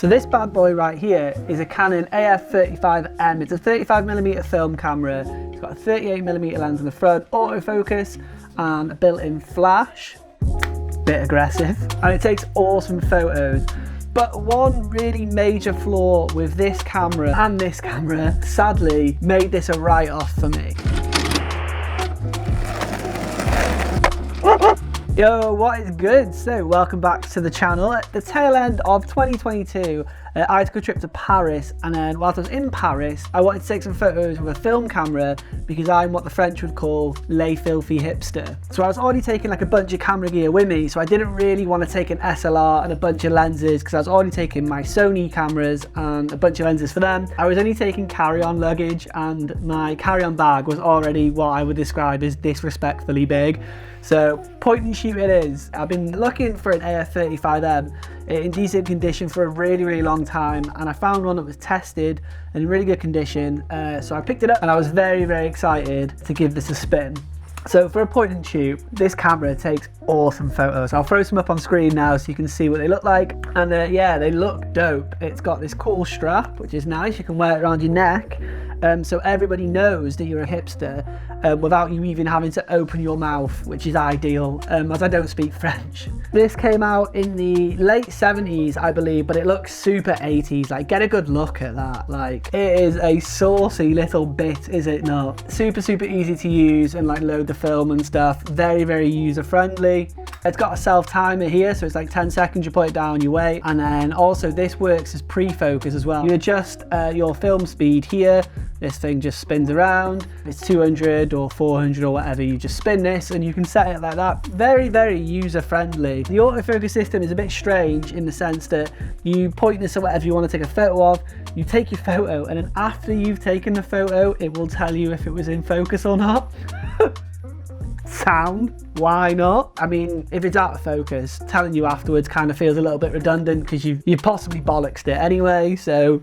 So this bad boy right here is a Canon af35m. It's a 35mm film camera. It's got a 38mm lens in the front, autofocus, and a built-in flash. Bit aggressive. And it takes awesome photos. But one really major flaw with this camera and this camera, sadly, made this a write-off for me. Yo, what is good? So welcome back to the channel. At the tail end of 2022, I took a trip to Paris, and then whilst I was in Paris, I wanted to take some photos with a film camera because I'm what the French would call les filthy hipster. So I was already taking like a bunch of camera gear with me, so I didn't really want to take an SLR and a bunch of lenses because I was already taking my Sony cameras and a bunch of lenses for them. I was only taking carry-on luggage, and my carry-on bag was already what I would describe as disrespectfully big. So point and shoot it is. I've been looking for an af35m in decent condition for a really long time, and I found one that was tested and in really good condition. So I picked it up and I was very excited to give this a spin. So for a point and shoot, this camera takes awesome photos. I'll throw some up on screen now so you can see what they look like. And yeah, they look dope. It's got this cool strap, which is nice. You can wear it around your neck. So everybody knows that you're a hipster without you even having to open your mouth, which is ideal, as I don't speak French. This came out in the late 70s, I believe, but it looks super 80s. Like, get a good look at that. Like, it is a saucy little bit, is it not? Super easy to use and like load the film and stuff. Very user friendly. It's got a self timer here, so it's like 10 seconds, you put it down, you wait. And then also this works as pre-focus as well. You adjust your film speed here. This thing just spins around. It's 200 or 400 or whatever, you just spin this and you can set it like that. Very user friendly. The autofocus system is a bit strange in the sense that you point this at whatever you want to take a photo of, you take your photo, and then after you've taken the photo, it will tell you if it was in focus or not. Sound, why not? I mean, if it's out of focus, telling you afterwards kind of feels a little bit redundant because you've possibly bollocksed it anyway, so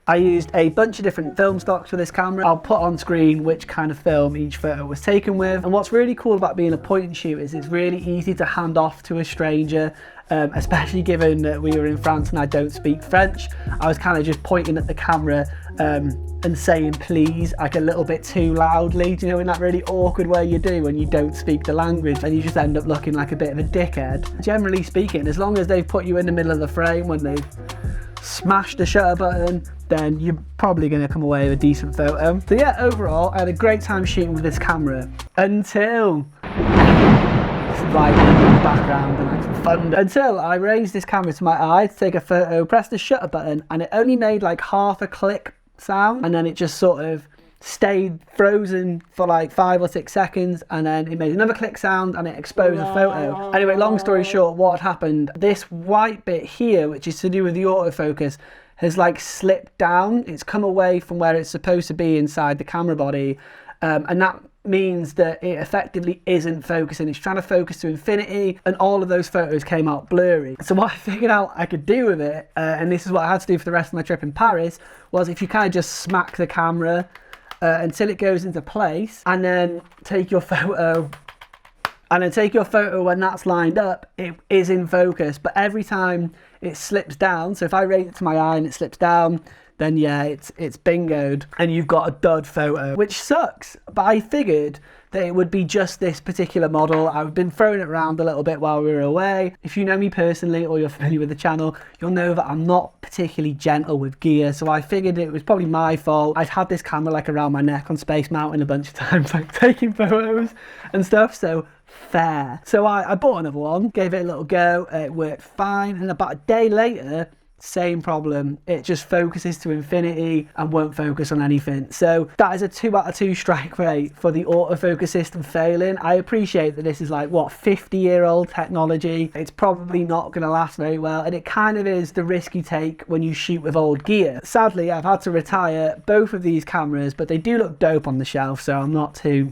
I used a bunch of different film stocks for this camera. I'll put on screen which kind of film each photo was taken with. And what's really cool about being a point and shoot is it's really easy to hand off to a stranger, especially given that we were in France and I don't speak French. I was kind of just pointing at the camera and saying please like a little bit too loudly, do you know, in that really awkward way you do when you don't speak the language and you just end up looking like a bit of a dickhead. Generally speaking, as long as they've put you in the middle of the frame when they've smashed the shutter button, then you're probably going to come away with a decent photo. So yeah, overall, I had a great time shooting with this camera until lightning in the background and like some thunder. Until I raised this camera to my eye to take a photo, pressed the shutter button, and it only made like half a click sound, and then it just sort of stayed frozen for like 5 or 6 seconds, and then it made another click sound and it exposed the photo. Anyway, long story short, what had happened, this white bit here, which is to do with the autofocus, has like slipped down. It's come away from where it's supposed to be inside the camera body, and that means that it effectively isn't focusing. It's trying to focus to infinity, and all of those photos came out blurry. So what I figured out I could do with it, and this is what I had to do for the rest of my trip in Paris, was if you kind of just smack the camera until it goes into place, and then take your photo, when that's lined up, it is in focus. But every time it slips down, so if I raise it to my eye and it slips down, then yeah, it's bingoed and you've got a dud photo, which sucks. But I figured that it would be just this particular model. I've been throwing it around a little bit while we were away. If you know me personally or you're familiar with the channel, you'll know that I'm not particularly gentle with gear, so I figured it was probably my fault. I've had this camera like around my neck on Space Mountain a bunch of times, like taking photos and stuff, so fair. So I bought another one, gave it a little go, it worked fine, and about a day later, same problem. It just focuses to infinity and won't focus on anything. So that is a 2 out of 2 strike rate for the autofocus system failing. I appreciate that this is like, what, 50-year-old technology. It's probably not going to last very well, and it kind of is the risk you take when you shoot with old gear. Sadly, I've had to retire both of these cameras, but they do look dope on the shelf, so I'm not too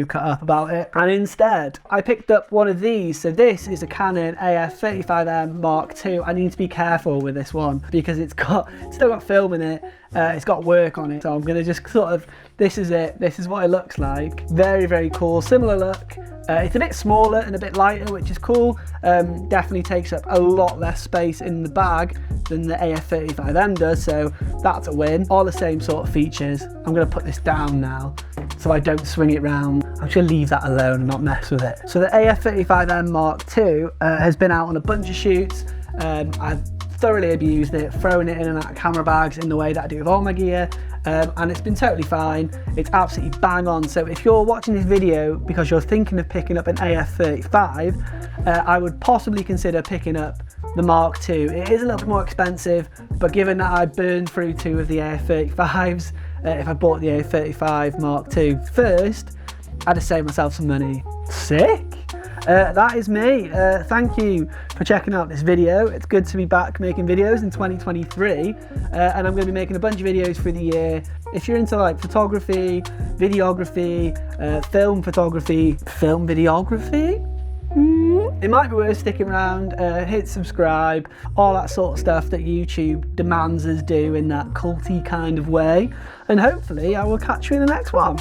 cut up about it. And instead, I picked up one of these. So this is a Canon af35m Mark II. I need to be careful with this one because it's still got film in it. It's got work on it. So I'm gonna just sort of this is it. This is what it looks like. Very, very cool. Similar look. It's a bit smaller and a bit lighter, which is cool. Definitely takes up a lot less space in the bag than the af35m does, so that's a win. All the same sort of features. I'm going to put this down now so I don't swing it round. I'm just going to leave that alone and not mess with it. So the af35m Mark II has been out on a bunch of shoots. I've thoroughly abused it, throwing it in and out of camera bags in the way that I do with all my gear. And it's been totally fine. It's absolutely bang on. So if you're watching this video because you're thinking of picking up an af35, I would possibly consider picking up the Mark II. It is a little bit more expensive, but given that I burned through 2 of the af35s, if I bought the af35 Mark II first, I'd have saved myself some money. Sick! That is me. Thank you for checking out this video. It's good to be back making videos in 2023, and I'm going to be making a bunch of videos through the year. If you're into like photography, videography, film photography, film videography, it might be worth sticking around. Hit subscribe, all that sort of stuff that YouTube demands us do in that culty kind of way, and hopefully I will catch you in the next one.